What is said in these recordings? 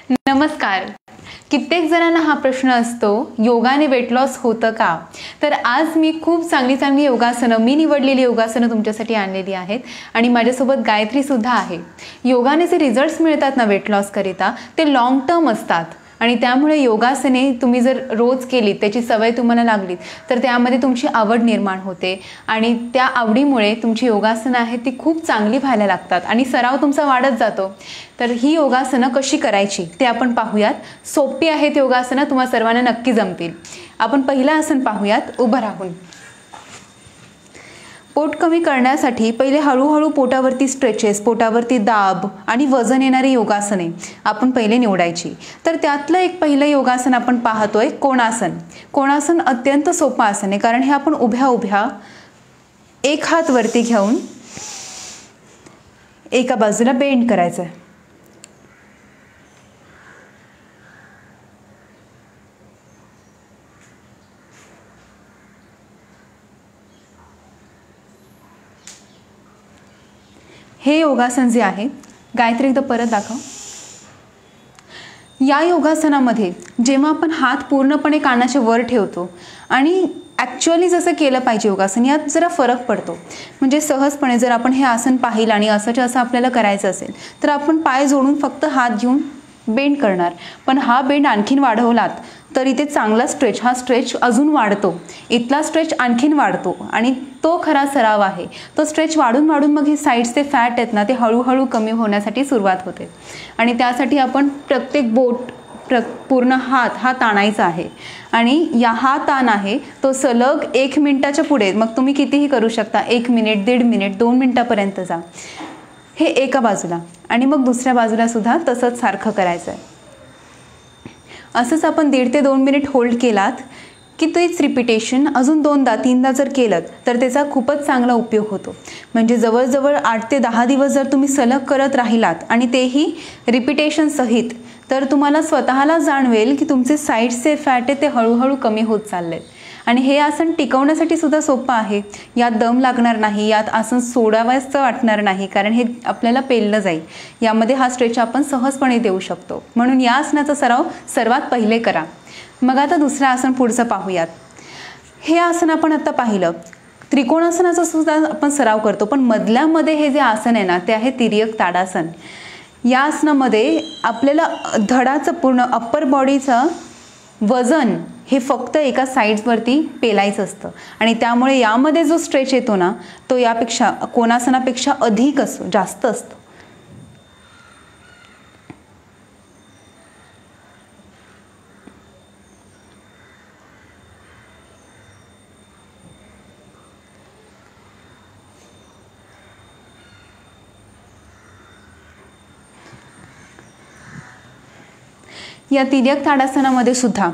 नमस्कार. कित्येक जणांना हा प्रश्न असतो, योगाने वेट लॉस होतं का? तर आज मी खूप चांगली योगासनं, मी निवडलेली योगासनं तुमच्यासाठी आणलेली आहेत आणि माझ्यासोबत गायत्री सुद्धा आहे. योगाने जे रिझल्ट्स मिळतात ना वेट लॉस करिता, ते लॉंग टर्म असतात आणि त्यामुळे योगासने तुम्ही जर रोज केलीत, त्याची सवय तुम्हाला लागली, तर त्यामध्ये तुमची आवड निर्माण होते आणि त्या आवडीमुळे तुमची योगासनं आहेत ती खूप चांगली व्हायला लागतात आणि सराव तुमचा वाढत जातो. तर ही योगासनं कशी करायची ते आपण पाहूयात. सोपी आहेत योगासनं, तुम्हा सर्वांना नक्की जमतील. आपण पहिलं आसन पाहूयात, उभं राहून. पोट कमी करण्यासाठी पहिले हळूहळू पोटावरती स्ट्रेचेस, पोटावरती दाब आणि वजन येणारी योगासने आपण पहिले निवडायची. तर त्यातलं एक पहिलं योगासन आपण पाहतोय कोणासन. कोणासन अत्यंत सोपं आसन आहे, कारण हे आपण उभ्या उभ्या एक हात वरती घेऊन एका बाजूला बेंड करायचं आहे. हे योगासन जे आहे, गायत्री एकदा परत दाखव. या योगासनामध्ये जेव्हा आपण हात पूर्णपणे कानाच्या वर ठेवतो आणि ॲक्च्युअली जसं केलं पाहिजे योगासन, यात जरा फरक पडतो. म्हणजे सहजपणे जर आपण हे आसन पाहिलं आणि असं आपल्याला करायचं असेल तर आपण पाय जोडून फक्त हात घेऊन बेंड करणार. पण हा बेंड आणखीन वाढवलात तर इथे चांगला स्ट्रेच, हा स्ट्रेच अजून वाढतो, इथला स्ट्रेच आणखीन वाढतो आणि तो खरा सराव आहे. तो स्ट्रेच वाढून वाढून मग हे साईड्सचे फॅट आहेत ना, ते हळूहळू कमी होण्यासाठी सुरुवात होते आणि त्यासाठी आपण प्रत्येक बोट पूर्ण हात हा ताणायचा आहे आणि हा ताण आहे तो सलग 1 मिनिटाच्या पुढे, मग तुम्ही कितीही करू शकता, 1 मिनिट, 1.5 मिनिट, 2 मिनिटापर्यंत जा. हे एका बाजूला आणि मग दुसऱ्या बाजूला सुद्धा तसंच सारखं करायचं आहे. असंच आपण 1.5 ते 2 मिनिट होल्ड केलात की तेच रिपिटेशन अजून 2दा 3दा जर केलं तर त्याचा खूपच चांगला उपयोग होतो. म्हणजे जवळजवळ 8 ते 10 दिवस जर तुम्ही सलग करत राहिलात आणि तेही रिपिटेशन सहित, तर तुम्हाला स्वतःला जाणवेल की तुमचे साईड्सचे फॅट आहे ते हळूहळू कमी होत चालले. आणि हे आसन टिकवण्यासाठी सुद्धा सोपं आहे. यात दम लागणार नाही, यात आसन सोडावंसं वाटणार नाही, कारण हे आपल्याला पेललं जाईल. यामध्ये हा स्ट्रेच आपण सहजपणे देऊ शकतो. म्हणून या आसनाचा सराव सर्वात पहिले करा. मग आता दुसरं आसन पुढचं पाहूयात. हे आसन आपण आता पाहिलं. त्रिकोणासनाचा सुद्धा आपण सराव करतो, पण मधल्यामध्ये हे जे आसन आहे ना, ते आहे तिर्यक ताडासन. या आसनामध्ये आपल्याला धडाचं पूर्ण अप्पर बॉडीचं वजन हे फक्त एका साईड्सवरती पेलायचं असतं आणि त्यामुळे यामध्ये जो स्ट्रेच येतो ना, तो यापेक्षा कोणासनापेक्षा अधिक असतो, जास्त असतो. या तिर्यक ताडासनामध्ये सुद्धा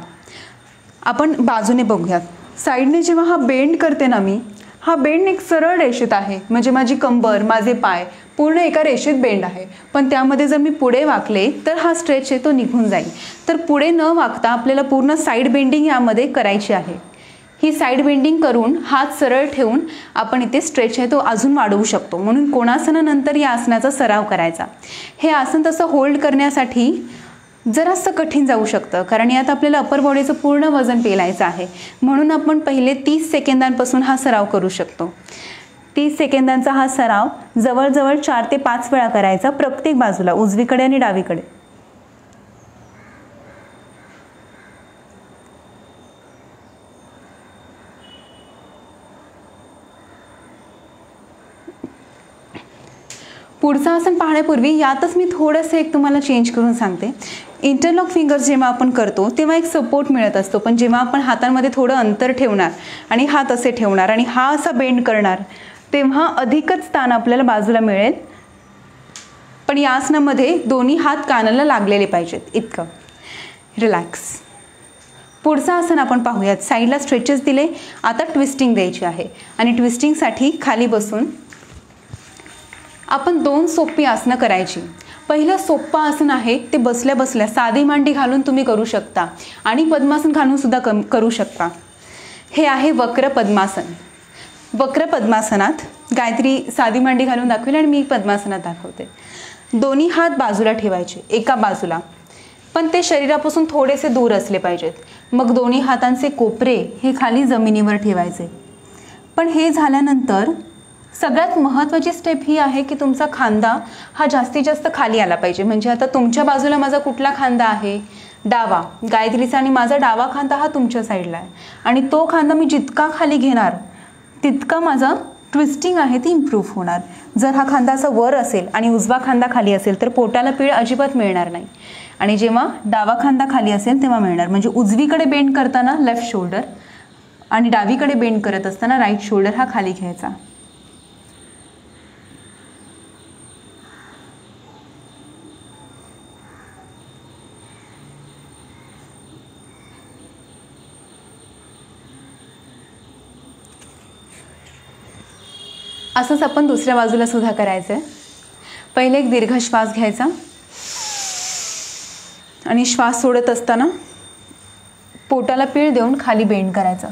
आपण बाजूने बघूयात. साईडने जेव्हा हा बेंड करते ना मी, हा बेंड एक सरळ रेषेत आहे. म्हणजे माझी कंबर, माझे पाय पूर्ण एका रेषेत बेंड आहे. पण त्यामध्ये जर मी पुढे वाकले तर हा स्ट्रेच आहे तो निघून जाईल. तर पुढे न वाकता आपल्याला पूर्ण साईड बेंडिंग यामध्ये करायची आहे. ही साईड बेंडिंग करून हात सरळ ठेवून आपण इथे स्ट्रेच आहे तो अजून वाढवू शकतो. म्हणून कोणासनानंतर या आसनाचा सराव करायचा. हे आसन तसं होल्ड करण्यासाठी जरासं कठीण जाऊ शकतं, कारण यात आपल्याला अप्पर बॉडीचं पूर्ण वजन पेलायचं आहे. म्हणून आपण पहिले 30 सेकंदांपासून हा सराव करू शकतो. 30 सेकंदांचा हा सराव जवळजवळ 4 ते 5 वेळा करायचा, प्रत्येक बाजूला, उजवीकडे आणि डावीकडे. पुढचं आसन पाहण्यापूर्वी यातच मी थोडंसं एक तुम्हाला चेंज करून सांगते. इंटरलॉक फिंगर्स जेव्हा आपण करतो तेव्हा एक सपोर्ट मिळत असतो, पण जेव्हा आपण हातांमध्ये थोडं अंतर ठेवणार आणि हात असे ठेवणार आणि हा असा बेंड करणार, तेव्हा अधिकच ताण आपल्याला बाजूला मिळेल. पण या आसनामध्ये दोन्ही हात कानाला लागलेले पाहिजेत इतकं. रिलॅक्स. पुढचं आसन आपण पाहूयात. साईडला स्ट्रेचेस दिले, आता ट्विस्टिंग द्यायची आहे आणि ट्विस्टिंगसाठी खाली बसून आपण 2 सोपी आसनं करायची. पहिलं सोप्पं आसन आहे ते बसल्या बसल्या साधी मांडी घालून तुम्ही करू शकता आणि पद्मासन घालून सुद्धा करू शकता. हे आहे वक्र पद्मासन. वक्र पद्मासनात गायत्री साधी मांडी घालून दाखवेल आणि मी पद्मासनात दाखवते. दोन्ही हात बाजूला ठेवायचे, एका बाजूला. पण ते शरीरापासून थोडेसे दूर असले पाहिजेत. मग दोन्ही हातांचे कोपरे हे खाली जमिनीवर ठेवायचे. पण हे झाल्यानंतर सगळ्यात महत्त्वाची स्टेप ही आहे की तुमचा खांदा हा जास्तीत जास्त खाली आला पाहिजे. म्हणजे आता तुमच्या बाजूला माझा कुठला खांदा आहे? डावा. गायत्रीचा आणि माझा डावा खांदा हा तुमच्या साईडला आहे आणि तो खांदा मी जितका खाली घेणार तितका माझा ट्विस्टिंग आहे ती इम्प्रूव्ह होणार. जर हा खांदा असा वर असेल आणि उजवा खांदा खाली असेल तर पोटाला पीळ अजिबात मिळणार नाही. आणि जेव्हा डावा खांदा खाली असेल तेव्हा मिळणार. म्हणजे उजवीकडे बेंड करताना लेफ्ट शोल्डर आणि डावीकडे बेंड करत असताना राईट शोल्डर हा खाली घ्यायचा. असंच आपण दुसऱ्या बाजूला सुद्धा करायचं आहे. पहिले एक दीर्घ श्वास घ्यायचा आणि श्वास सोडत असताना पोटाला पीळ देऊन खाली बेंड करायचा.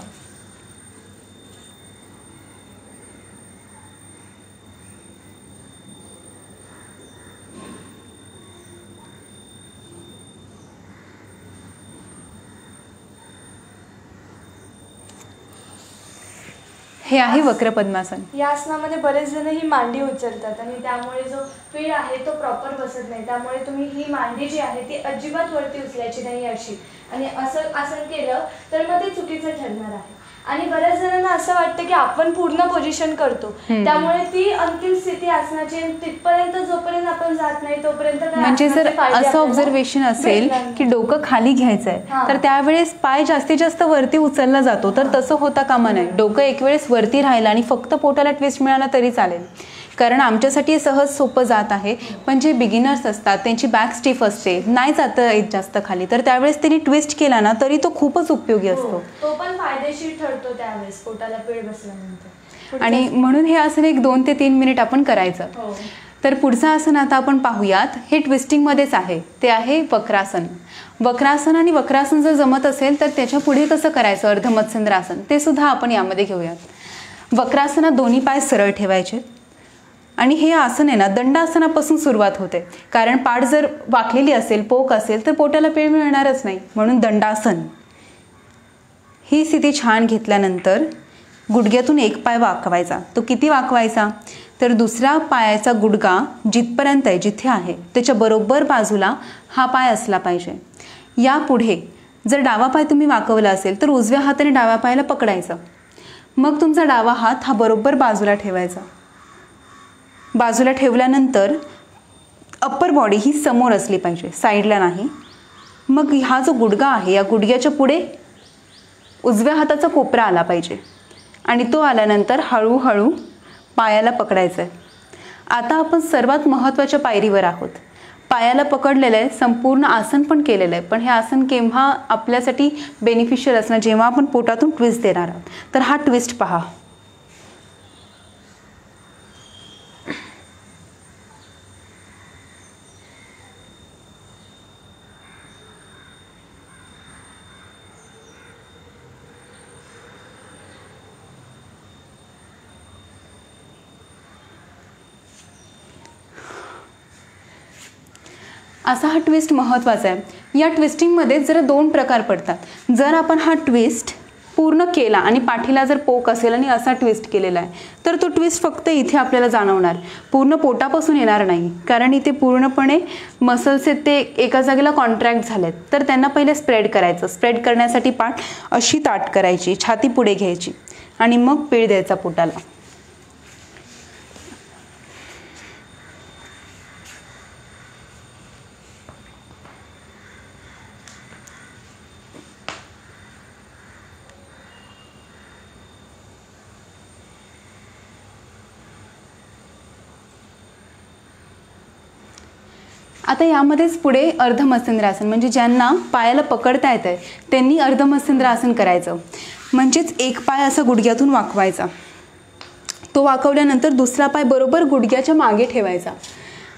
हे आहे वक्र पद्मासन. या आसनामध्ये बरेच जण ही मांडी उचलतात आणि त्यामुळे जो पीळ आहे तो प्रॉपर बसत नाही. त्यामुळे तुम्ही ही मांडी जी आहे ती अजिबात वरती उचलायची नाही अशी. आणि असं आसन केलं तर मग ते चुकीचं ठरणार आहे. आणि बऱ्याच जणांना असं वाटतं की आपण पूर्ण पोझिशन करतो त्यामुळे ती अंतिम स्थिती आसनाची तिथपर्यंत जोपर्यंत आपण जात नाही तोपर्यंत. म्हणजे जर असं ऑब्झर्वेशन असेल की डोकं खाली घ्यायचंय तर त्यावेळेस पाय जास्तीत जास्त वरती उचलला जातो. तर तसं होता कामा नये. डोकं एक वेळेस वरती राहिलं आणि फक्त पोटाला ट्विस्ट मिळाला तरी चालेल. कारण आमच्यासाठी सहज सोपं जात आहे. पण जे बिगिनर्स असतात त्यांची बॅक स्टिफ असते, नाही जातं येत जास्त खाली, तर त्यावेळेस त्यांनी ट्विस्ट केला ना तरी तो खूपच उपयोगी असतो. तो पण फायदेशीर ठरतो त्यावेळेस पोटाला पीळ बसल्यानंतर. आणि म्हणून हे आसन एक 2 ते 3 मिनिट आपण करायचं. तर पुढचं आसन आता आपण पाहूयात. हे ट्विस्टिंगमध्येच आहे. ते आहे वक्रासन. वक्रासन आणि वक्रासन जर जमत असेल तर त्याच्या पुढे कसं करायचं अर्धमत्स्येंद्रासन ते सुद्धा आपण यामध्ये घेऊयात. वक्रासनात दोन्ही पाय सरळ ठेवायचे आणि हे आसन आहे ना दंडासनापासून सुरुवात होते. कारण पाठ जर वाकलेली असेल, पोक असेल तर पोटाला पीळ मिळणारच नाही. म्हणून दंडासन. ही स्थिती छान घेतल्यानंतर गुडघ्यातून एक पाय वाकवायचा. तो किती वाकवायचा तर दुसऱ्या पायाचा गुडघा जिथपर्यंत आहे जिथे आहे त्याच्या बरोबर बाजूला हा पाय असला पाहिजे. यापुढे जर डावा पाय तुम्ही वाकवला असेल तर उजव्या हाताने डाव्या पायाला पकडायचं. मग तुमचा डावा हात हा बरोबर बाजूला ठेवायचा. बाजूला ठेवल्यानंतर अप्पर बॉडी ही समोर असली पाहिजे, साईडला नाही. मग हा जो गुडघा आहे या गुडघ्याच्या पुढे उजव्या हाताचा कोपरा आला पाहिजे आणि तो आल्यानंतर हळूहळू पायाला पकडायचं आहे. आता आपण सर्वात महत्त्वाच्या पायरीवर आहोत. पायाला पकडलेलं आहे, संपूर्ण आसन पण केलेलं आहे. पण हे आसन केव्हा आपल्यासाठी बेनिफिशियल असणार जेव्हा आपण पोटातून ट्विस्ट देणार आहोत. तर हा ट्विस्ट पहा. असा हा ट्विस्ट महत्त्वाचा आहे. या ट्विस्टिंगमध्ये जरा 2 प्रकार पडतात. जर आपण हा ट्विस्ट पूर्ण केला आणि पाठीला जर पोक असेल आणि असा ट्विस्ट केलेला आहे तर तो ट्विस्ट फक्त इथे आपल्याला जाणवणार, पूर्ण पोटापासून येणार नाही. कारण इथे पूर्णपणे मसल्स आहेत ते एका जागेला कॉन्ट्रॅक्ट झालेत. तर त्यांना पहिले स्प्रेड करायचं. स्प्रेड करण्यासाठी पाठ अशी ताट करायची, छाती पुढे घ्यायची आणि मग पीळ द्यायचा पोटाला. आता यामध्येच पुढे अर्धमत्स्येंद्रासन म्हणजे ज्यांना पायाला पकडता येत आहे त्यांनी अर्धमत्स्येंद्रासन करायचं. म्हणजेच एक पाय असा गुडघ्यातून वाकवायचा. तो वाकवल्यानंतर दुसरा पाय बरोबर गुडघ्याच्या मागे ठेवायचा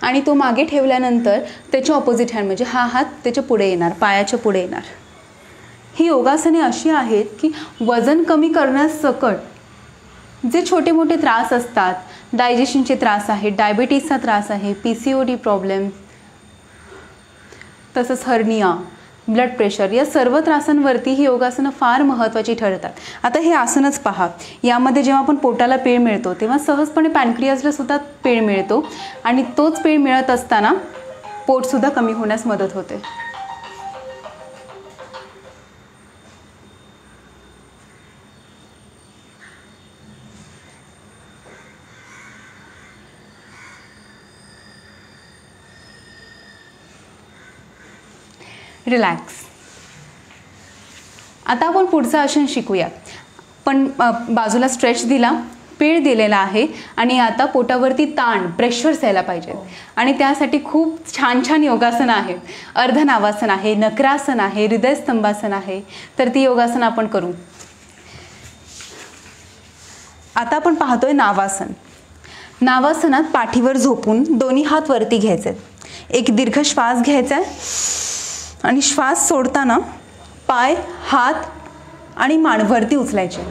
आणि तो मागे ठेवल्यानंतर त्याच्या ऑपोजिट हँड म्हणजे हा हात त्याच्या पुढे येणार, पायाच्या पुढे येणार. ही योगासने अशी आहेत की वजन कमी करण्यासकट जे छोटे मोठे त्रास असतात, डायजेशनचे त्रास आहेत, डायबिटीसचा त्रास आहे, PCOD प्रॉब्लेम, तसंच हर्निया, ब्लड प्रेशर या सर्व त्रासांवरती ही योगासनं फार महत्त्वाची ठरतात. आता हे आसनच पहा, यामध्ये जेव्हा आपण पोटाला पीळ मिळतो तेव्हा सहजपणे पॅनक्रियाजला सुद्धा पीळ मिळतो आणि तोच पीळ मिळत असताना पोटसुद्धा कमी होण्यास मदत होते. रिलॅक्स. आता आपण पुढचं आसन शिकूया. पण बाजूला स्ट्रेच दिला, पीळ दिलेला आहे आणि आता पोटावरती ताण, प्रेशर्स यायला पाहिजे आणि त्यासाठी खूप छान छान योगासनं आहेत. अर्धनावासन आहे, नक्रासन आहे, हृदयस्तंभासन आहे. तर ती योगासनं आपण करू. आता आपण पाहतोय नावासन. नावासनात पाठीवर झोपून दोन्ही हात वरती घ्यायचे, एक दीर्घ श्वास घ्यायचा आणि श्वास सोडताना पाय, हात आणि मान वरती उचलायचे.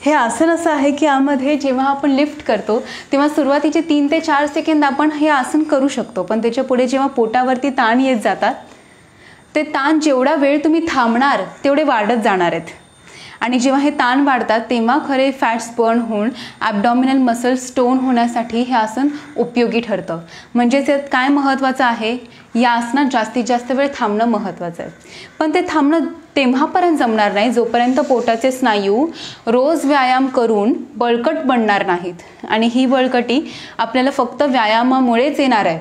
हे आसन असं आहे की यामध्ये जेव्हा आपण लिफ्ट करतो तेव्हा सुरुवातीचे 3 ते 4 सेकंद आपण हे आसन करू शकतो, पण त्याच्या पुढे जेव्हा पोटावरती ताण येत जातात ते ताण जेवढा वेळ तुम्ही थांबणार तेवढे वाढत जाणार आहेत आणि जेव्हा हे ताण वाढतात तेव्हा खरे फॅट्स बर्न होऊन ॲबडॉमिनल मसल्स टोन होण्यासाठी हे आसन उपयोगी ठरतं. म्हणजेच यात काय महत्त्वाचं आहे, या आसनात जास्तीत जास्त वेळ थांबणं महत्त्वाचं आहे. पण ते थांबणं तेव्हापर्यंत जमणार नाही जोपर्यंत पोटाचे स्नायू रोज व्यायाम करून बळकट बनणार नाहीत आणि ही बळकटी आपल्याला फक्त व्यायामामुळेच येणार आहे.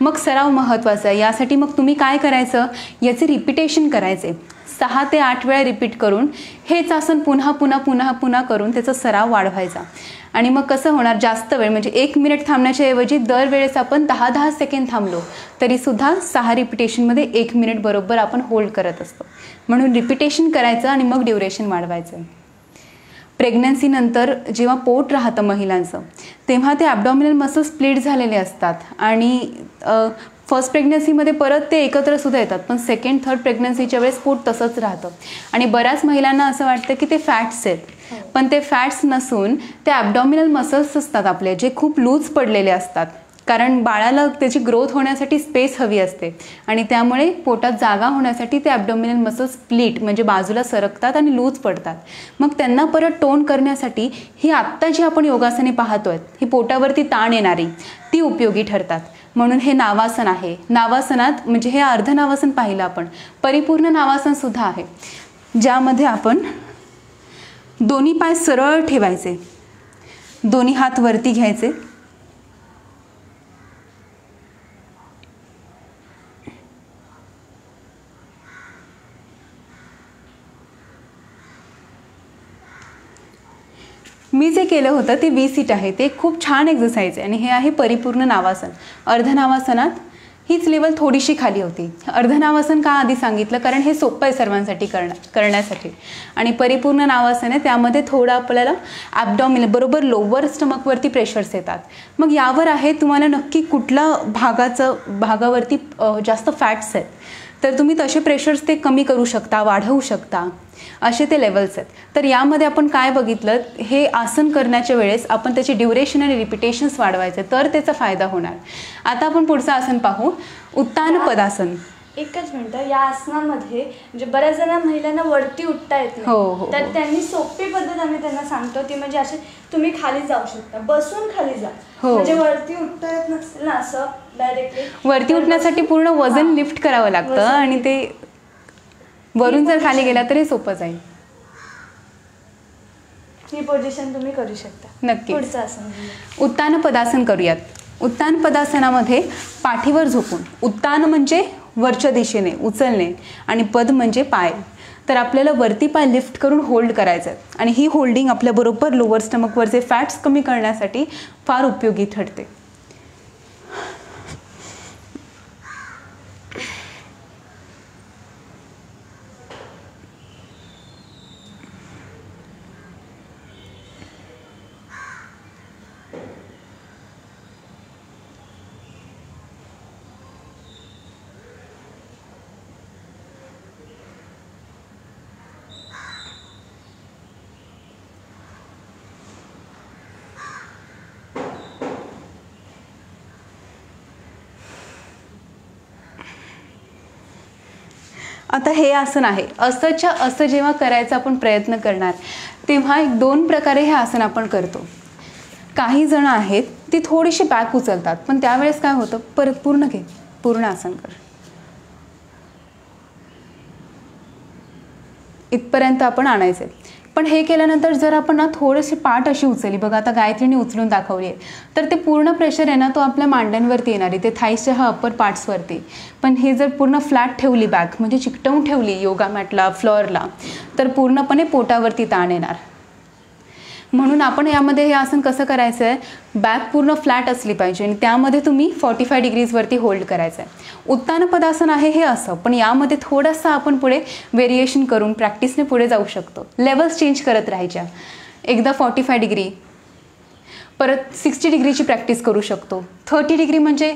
मग सराव महत्त्वाचा आहे. यासाठी मग तुम्ही काय करायचं, याचे रिपिटेशन करायचे. 6 ते 8 वेळा रिपीट करून हेच आसन पुन्हा पुन्हा पुन्हा पुन्हा करून त्याचा सराव वाढवायचा. आणि मग कसं होणार, जास्त वेळ म्हणजे 1 मिनिट थांबण्याच्या ऐवजी दरवेळेस आपण 10-10 सेकंद थांबलो तरीसुद्धा 6 रिपिटेशनमध्ये 1 मिनिट बरोबर आपण होल्ड करत असतो. म्हणून रिपिटेशन करायचं आणि मग ड्युरेशन वाढवायचं. प्रेग्नन्सीनंतर जेव्हा पोट राहतं महिलांचं तेव्हा ते ॲबडॉमिनल मसल्स स्प्लिट झालेले असतात आणि फर्स्ट प्रेग्नन्सीमध्ये परत ते एकत्र सुद्धा येतात, पण सेकंड थर्ड प्रेग्नन्सीच्या वेळेस पोट तसंच राहतं आणि बऱ्याच महिलांना असं वाटतं की ते फॅट्स आहेत, पण ते फॅट्स नसून ते ॲबडॉमिनल मसल्स असतात आपले, जे खूप लूज पडलेले असतात. कारण बाळाला त्याची ग्रोथ होण्यासाठी स्पेस हवी असते आणि त्यामुळे पोटात जागा होण्यासाठी ते ॲबडॉमिनल मसल्स स्प्लिट म्हणजे बाजूला सरकतात आणि लूज पडतात. मग त्यांना परत टोन करण्यासाठी ही आत्ता जी आपण योगासने पाहतोय ही पोटावरती ताण येणारी ती उपयोगी ठरतात. म्हणून हे नावासन आहे. नावासनात म्हणजे हे अर्धनावासन पाहिलं आपण, परिपूर्ण नावासन सुद्धा आहे ज्यामध्ये आपण दोन्ही पाय सरळ ठेवायचे, दोन्ही हात वरती घ्यायचे, मी जे केलं होतं ते V-सीट आहे, ते खूप छान एक्सरसाइज आहे आणि हे आहे परिपूर्ण नावासन. अर्धनावासनात हीच लेवल थोडीशी खाली होती. अर्धनावासन का आधी सांगितलं, कारण हे सोपं आहे सर्वांसाठी करण्यासाठी आणि परिपूर्ण नावासन आहे त्यामध्ये थोडं आपल्याला ॲबडॉमिनल बरोबर लोअर स्टमकवरती प्रेशर्स येतात. मग यावर आहे तुम्हाला नक्की कुठल्या भागावरती जास्त फॅट्स आहेत तर तुम्ही तसे प्रेशर्स ते कमी करू शकता, वाढवू शकता, असे ते लेवल्स आहेत. तर यामध्ये आपण काय बघितलं, हे आसन करण्याच्या वेळेस आपण त्याची ड्युरेशन आणि रिपिटेशन्स वाढवायचे तर त्याचा फायदा होणार. आता आपण पुढचं आसन पाहू, उत्तान पदासन. एकच मिनिट, या आसनामध्ये म्हणजे बऱ्याच जण महिलांना वरती उठता येत नाही, तर त्यांनी सोपी पद्धत आम्ही त्यांना सांगतो ती म्हणजे असे तुम्ही खाली जाऊ शकता, बसून खाली जा. म्हणजे वरती उठता येत नसेल ना असं डायरेक्टली, वरती उठण्यासाठी पूर्ण वजन लिफ्ट करावं लागतं आणि ते वरून जर खाली गेला तरी सोपं जाईल. ही पोझिशन तुम्ही करू शकता. नक्की. पुढचं आसन उत्तान पदासन करूयात. उत्तान पदासनामध्ये पाठीवर झोपून, उत्तान म्हणजे वरच्या दिशेने उचलणे आणि पद म्हणजे पाय, तर आपल्याला वरती पाय लिफ्ट करून होल्ड करायचं आहे आणि ही होल्डिंग आपल्याबरोबर लोअर स्टमकवरचे फॅट्स कमी करण्यासाठी फार उपयोगी ठरते. आता हे आसन आहे, असंच्या असं जेव्हा करायचा आपण प्रयत्न करणार तेव्हा एक 2 प्रकारे हे आसन आपण करतो. काही जण आहेत ती थोडीशी बॅक उचलतात, पण त्यावेळेस काय होतं, परत पूर्ण घे, पूर्ण आसन कर, इथपर्यंत आपण आणायचे. पण हे केल्यानंतर जर आपण ना थोडीशी पाठ अशी उचलली, बघा आता गायत्रीने उचलून दाखवली आहे, तर ते पूर्ण प्रेशर आहे ना तो आपल्या मांड्यांवरती येणार आहे, ते थाईसच्या हा अप्पर पार्ट्सवरती. पण हे जर पूर्ण फ्लॅट ठेवली बॅक, म्हणजे चिकटवून ठेवली योगा मॅटला, फ्लोअरला, तर पूर्णपणे पोटावरती ताण येणार. म्हणून आपण यामध्ये हे आसन कसं करायचं आहे, बॅक पूर्ण फ्लॅट असली पाहिजे आणि त्यामध्ये तुम्ही 45 डिग्रीजवरती होल्ड करायचं आहे. उत्तान पदासन आहे हे असं, पण यामध्ये थोडंसं आपण पुढे व्हेरिएशन करून प्रॅक्टिसने पुढे जाऊ शकतो. लेवल्स चेंज करत राहायच्या. एकदा 45 डिग्री, परत 60 डिग्रीची प्रॅक्टिस करू शकतो. 30 डिग्री म्हणजे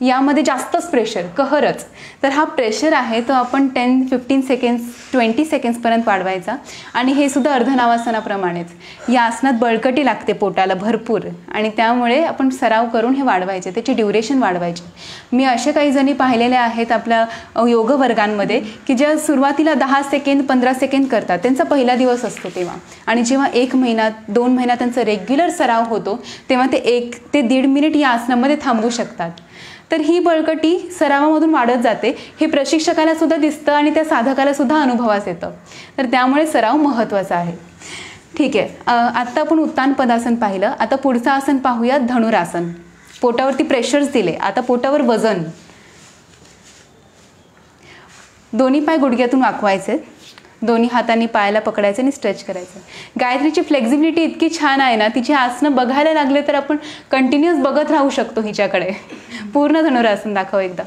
यामध्ये जास्तच प्रेशर, कहरच. तर हा प्रेशर आहे तो आपण 10, 15 सेकंड्स, 20 सेकंड्सपर्यंत वाढवायचा. आणि हे सुद्धा अर्धनावासनाप्रमाणेच. या आसनात बळकटी लागते पोटाला भरपूर, आणि त्यामुळे आपण सराव करून हे वाढवायचे, त्याची ड्युरेशन वाढवायची. मी असे काही जणी पाहिलेले आहेत आपल्या योग वर्गांमध्ये की ज्या सुरुवातीला 10 सेकंड 15 सेकंड करतात, त्यांचा पहिला दिवस असतो तेव्हा, आणि जेव्हा 1 महिना 2 महिना त्यांचा रेग्युलर सराव होतो तेव्हा ते 1 ते 1.5 मिनिट या आसनामध्ये थांबू शकतात. तर ही बळकटी सरावामधून वाढत जाते, हे प्रशिक्षकाला सुद्धा दिसतं आणि त्या साधकाला सुद्धा अनुभवास येतं. तर त्यामुळे सराव महत्त्वाचा आहे. ठीक आहे, आत्ता आपण उत्तान पदासन पाहिलं. आता पुढचं आसन पाहूया, धनुरासन. पोटावरती प्रेशर्स दिले, आता पोटावर वजन. दोन्ही पाय गुडघ्यातून वाकवायचे, दोन्ही हातांनी पायाला पकडायचं आणि स्ट्रेच करायचं. गायत्रीची फ्लेक्झिबिलिटी इतकी छान आहे ना, तिची आसनं बघायला लागले तर आपण कंटिन्युअस बघत राहू शकतो हिच्याकडे. पूर्ण धनुरासन दाखव एकदा.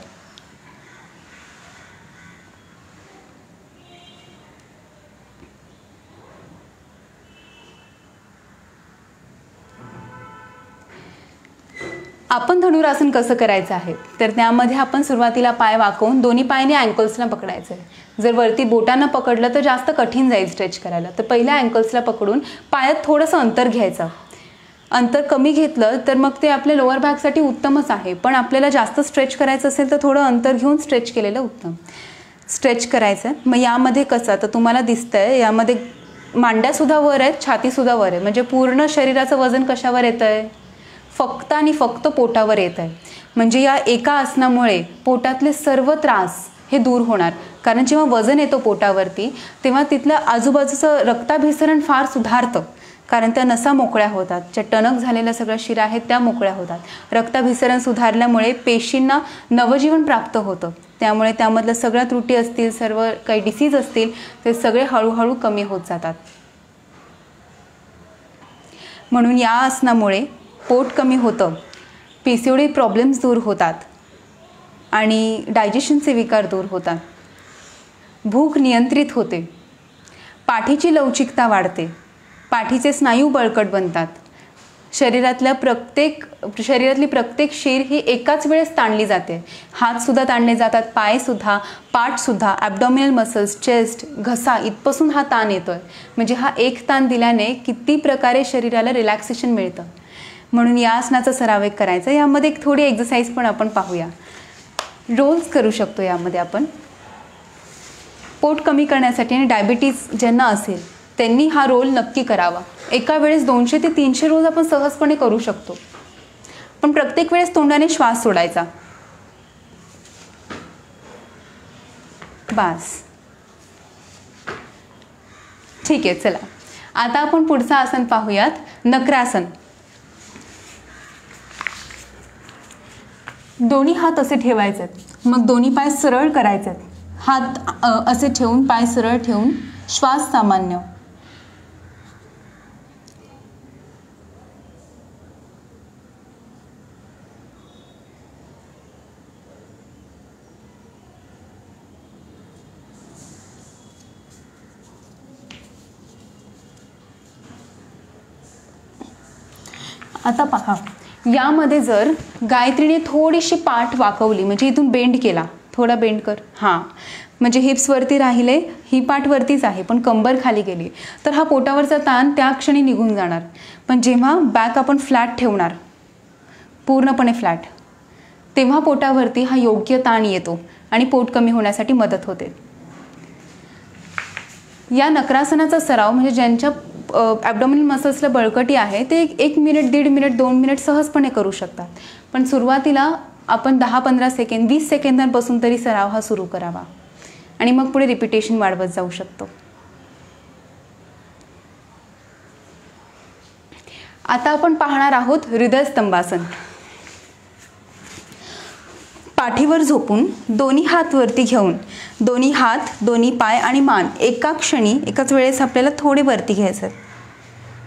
आपण धनुरासन कसं करायचं आहे, तर त्यामध्ये आपण सुरुवातीला पाय वाकवून दोन्ही पायाने अँकल्सला पकडायचं आहे. जर वरती बोटांना पकडलं तर जास्त कठीण जाईल स्ट्रेच करायला, तर पहिल्या अँकल्सला पकडून पायात थोडंसं अंतर घ्यायचं. अंतर कमी घेतलं तर मग ते आपल्या लोअर बॅकसाठी उत्तमच आहे, पण आपल्याला जास्त स्ट्रेच करायचं असेल तर थोडं अंतर घेऊन स्ट्रेच केलेलं उत्तम. स्ट्रेच करायचं. मग यामध्ये कसं, तर तुम्हाला दिसतंय यामध्ये मांड्यासुद्धा वर आहेत, छातीसुद्धा वर आहे, म्हणजे पूर्ण शरीराचं वजन कशावर येतं आहे, फक्त आणि फक्त पोटावर येत आहे. म्हणजे या एका आसनामुळे पोटातले सर्व त्रास हे दूर होणार. कारण जेव्हा वजन येतो पोटावरती तेव्हा तिथलं आजूबाजूचं रक्ताभिसरण फार सुधारतं, कारण त्या नसा मोकळ्या होतात, ज्या टणक झालेल्या सगळ्या शिरा आहेत त्या मोकळ्या होतात. रक्ताभिसरण सुधारल्यामुळे पेशींना नवजीवन प्राप्त होतं, त्यामुळे त्यामधलं सगळ्या त्रुटी असतील, सर्व काही डिसीज असतील ते सगळे हळूहळू कमी होत जातात. म्हणून या आसनामुळे पोट कमी होतं, PCOD प्रॉब्लेम्स दूर होतात आणि डायजेशनचे विकार दूर होतात. भूक नियंत्रित होते, पाठीची लवचिकता वाढते, पाठीचे स्नायू बळकट बनतात, शरीरातली प्रत्येक शीर ही एकाच वेळेस ताणली जाते. हातसुद्धा ताणले जातात, पायसुद्धा, पाठसुद्धा, ॲब्डॉमिनल मसल्स, चेस्ट, घसा इथपासून हा ताण येतोय. म्हणजे हा एक ताण दिल्याने किती प्रकारे शरीराला रिलॅक्सेशन मिळतं. म्हणून या आसनाचा सराव एक करायचा. यामध्ये एक थोडी एक्सरसाइज पण आपण पाहूया. रोल्स करू शकतो यामध्ये आपण. पोट कमी करण्यासाठी आणि डायबिटीज ज्यांना असेल त्यांनी हा रोल नक्की करावा. एका वेळेस 200 ते 300 रोज आपण सहजपणे करू शकतो, पण प्रत्येक वेळेस तोंडाने श्वास सोडायचा. बास. ठीक आहे, चला आता आपण पुढचं आसन पाहूयात, नक्रासन. दोन्ही हात असे ठेवायचे, मग दोन्ही पाय सरळ करायचे. हात असे ठेवून, पाय सरळ ठेवून, श्वास सामान्य. आता पहा, यामध्ये जर गायत्रीने थोडीशी पाठ वाकवली, म्हणजे इथून बेंड केला, थोडा बेंड कर, हां, म्हणजे हिप्स वरती राहिले, ही पाठ वरतीच आहे पण कंबर खाली गेली, तर हा पोटावरचा ताण त्या क्षणी निघून जाणार. पण जेव्हा बॅक आपण फ्लॅट ठेवणार, पूर्णपणे फ्लॅट, तेव्हा पोटावरती हा योग्य ताण येतो आणि पोट कमी होण्यासाठी मदत होते. या नकरासनाचा सराव म्हणजे ज्यांच्या ॲब्डोमिनल मसल्सला बळकटी आहे ते 1 मिनिट, 1.5 मिनिट, 2 मिनिट सहजपणे करू शकतात. पण सुरुवातीला आपण 10-15 सेकंद, 20 सेकंदांपासून तरी सराव हा सुरू करावा आणि मग पुढे रिपिटेशन वाढवत जाऊ शकतो. आता आपण पाहणार आहोत हृदयस्तंभासन. पाठीवर झोपून दोन्ही हात वरती घेऊन दोन्ही हात, दोन्ही पाय आणि मान एका क्षणी एकाच वेळेस आपल्याला थोडे वरती घ्यायचे,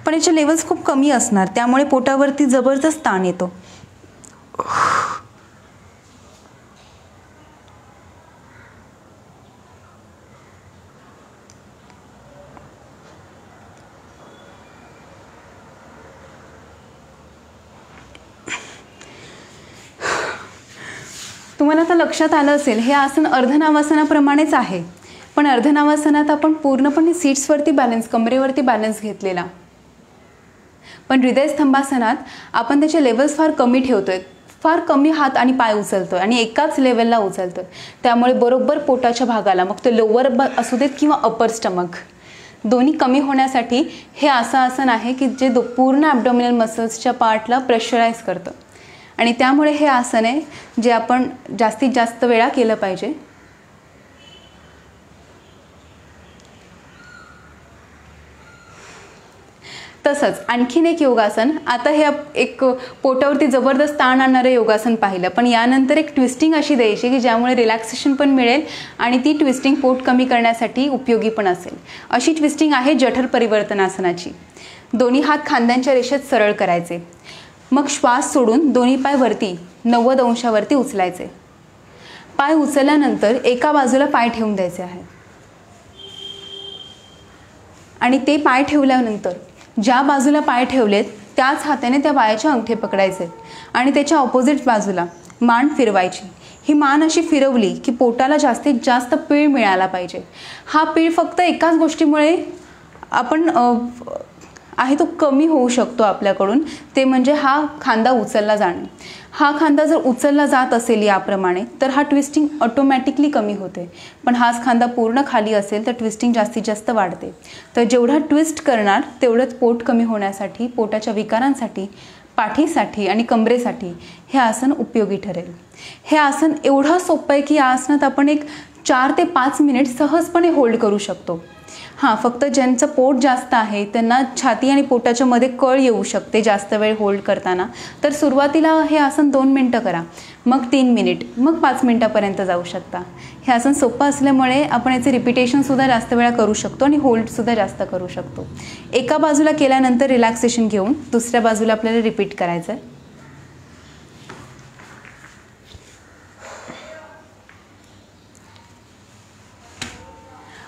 पण याचे लेवल्स खूप कमी असणार, त्यामुळे पोटावरती जबरदस्त ताण येतो. तुम्हाला आता लक्षात आलं असेल हे आसन अर्धनावासनाप्रमाणेच आहे, पण अर्धनावासनात आपण पूर्णपणे सीट्सवरती बॅलन्स, कमरेवरती बॅलन्स घेतलेला, पण हृदयस्तंभासनात आपण त्याचे लेवल्स फार कमी ठेवतोय, फार कमी हात आणि पाय उचलतोय आणि एकाच लेवलला उचलतोय. त्यामुळे बरोबर पोटाच्या भागाला, मग ते लोअर असू देत किंवा अपर स्टमक, दोन्ही कमी होण्यासाठी हे असं आसन आहे की जे पूर्ण ॲब्डोमिनल मसल्सच्या पार्टला प्रेशराईज करतं आणि त्यामुळे हे आसन आहे जे आपण जास्तीत जास्त वेळा केलं पाहिजे. तसंच आणखीन एक योगासन, आता हे एक पोटावरती जबरदस्त ताण आणणारं योगासन पाहिलं, पण यानंतर एक ट्विस्टिंग अशी द्यायची की ज्यामुळे रिलॅक्सेशन पण मिळेल आणि ती ट्विस्टिंग पोट कमी करण्यासाठी उपयोगी पण असेल. अशी ट्विस्टिंग आहे जठर परिवर्तनासनाची. दोन्ही हात खांद्यांच्या रेषेत सरळ करायचे, मग श्वास सोडून दोन्ही पाय वरती 90 अंशावरती उचलायचे. पाय उचलल्यानंतर एका बाजूला पाय ठेवून द्यायचे आहे आणि ते पाय ठेवल्यानंतर ज्या बाजूला पाय ठेवलेत त्याच हाताने त्या पायाचे अंगठे पकडायचे आणि त्याच्या ऑपोजिट बाजूला मान फिरवायची. ही मान अशी फिरवली की पोटाला जास्तीत जास्त पीळ मिळाला पाहिजे. हा पीळ फक्त एकाच गोष्टीमुळे आपण आहे तो कमी होऊ शकतो आपल्याकडून, ते म्हणजे हा खांदा उचलला जाणे. हा खांदा जर उचलला जात असेल याप्रमाणे तर हा ट्विस्टिंग ऑटोमॅटिकली कमी होते, पण हाच खांदा पूर्ण खाली असेल तर ट्विस्टिंग जास्तीत जास्त वाढते. तर जेवढा ट्विस्ट करणार तेवढंच पोट कमी होण्यासाठी, पोटाच्या विकारांसाठी, पाठीसाठी आणि कमरेसाठी हे आसन उपयोगी ठरेल. हे आसन एवढं सोपं आहे की या आसनात आपण एक 4 ते 5 मिनिट सहजपणे होल्ड करू शकतो. हां, फक्त ज्यांचं पोट जास्त आहे त्यांना छाती आणि पोटाच्या मध्ये कळ येऊ शकते जास्त वेळ होल्ड करताना, तर सुरुवातीला हे आसन 2 मिनटं करा, मग 3 मिनिट, मग 5 मिनटापर्यंत जाऊ शकता. हे आसन सोपं असल्यामुळे आपण याचे रिपिटेशनसुद्धा जास्त वेळा करू शकतो आणि होल्डसुद्धा जास्त करू शकतो. एका बाजूला केल्यानंतर रिलॅक्सेशन घेऊन दुसऱ्या बाजूला आपल्याला रिपीट करायचं आहे.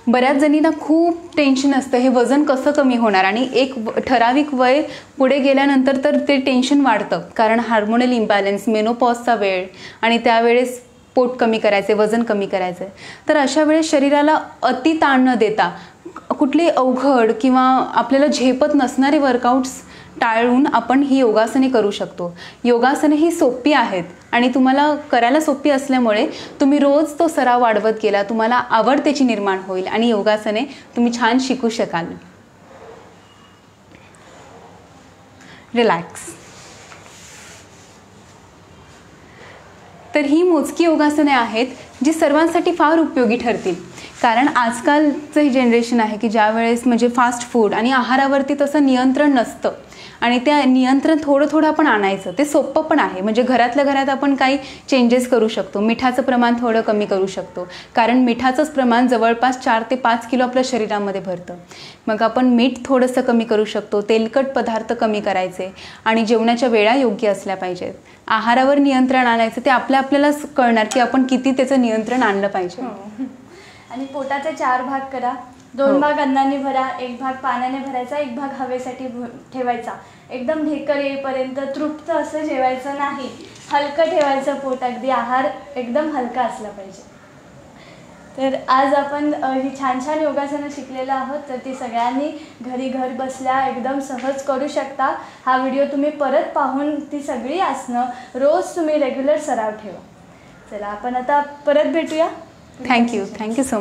बऱ्याच जणींना खूप टेन्शन असतं हे वजन कसं कमी होणार, आणि एक ठराविक वय पुढे गेल्यानंतर तर ते टेन्शन वाढतं, कारण हार्मोनल इम्बॅलन्स, मेनोपॉजचा वेळ आणि त्यावेळेस पोट कमी करायचे, वजन कमी करायचं. तर अशा वेळेस शरीराला अति ताण न देता कुठली अवघड किंवा आपल्याला झेपत नसणारे वर्कआउट्स टाळून आपण ही योगासने करू शकतो. योगासने ही सोपी आहेत आणि तुम्हाला करायला सोपी असल्यामुळे तुम्ही रोज तो सराव वाढवत गेला, तुम्हाला आवड त्याची निर्माण होईल आणि योगासने तुम्ही छान शिकू शकाल. रिलॅक्स. तर ही मोजकी योगासने आहेत जी सर्वांसाठी फार उपयोगी ठरतील, कारण आजकालचं ही जनरेशन आहे की ज्या वेळेस म्हणजे फास्ट फूड आणि आहारावरती तसं नियंत्रण नसतं आणि त्या नियंत्रण थोडं थोडं आपण आणायचं. ते सोपं पण आहे, म्हणजे घरातल्या घरात आपण काही चेंजेस करू शकतो. मिठाचं प्रमाण थोडं कमी करू शकतो, कारण मिठाचंच प्रमाण जवळपास 4 ते 5 किलो आपल्या शरीरामध्ये भरतं. मग आपण मीठ थोडंसं कमी करू शकतो, तेलकट पदार्थ कमी करायचे आणि जेवणाच्या वेळा योग्य असल्या पाहिजेत. आहारावर नियंत्रण आणायचं, ते आपल्यालाच कळणार की आपण किती त्याचं नियंत्रण आणलं पाहिजे. आणि पोटाचे 4 भाग करा. 2 भाग अन्नाने भरा, 1 भाग पाण्याने भरायचा, 1 भाग हवेसाठी ठेवायचा. एकदम ढेकर येईपर्यंत तृप्त असं जेवायचं नाही, हलकं ठेवायचं पोट, अगदी आहार एकदम हलका असला पाहिजे. तर आज आपण ही छान छान योगासनं शिकलेलं आहोत, तर ती सगळ्यांनी घरी घर बसल्या एकदम सहज करू शकता. हा व्हिडिओ तुम्ही परत पाहून ती सगळी आसनं रोज तुम्ही रेग्युलर सराव ठेवा. चला आपण आता परत भेटूया. Thank you so much.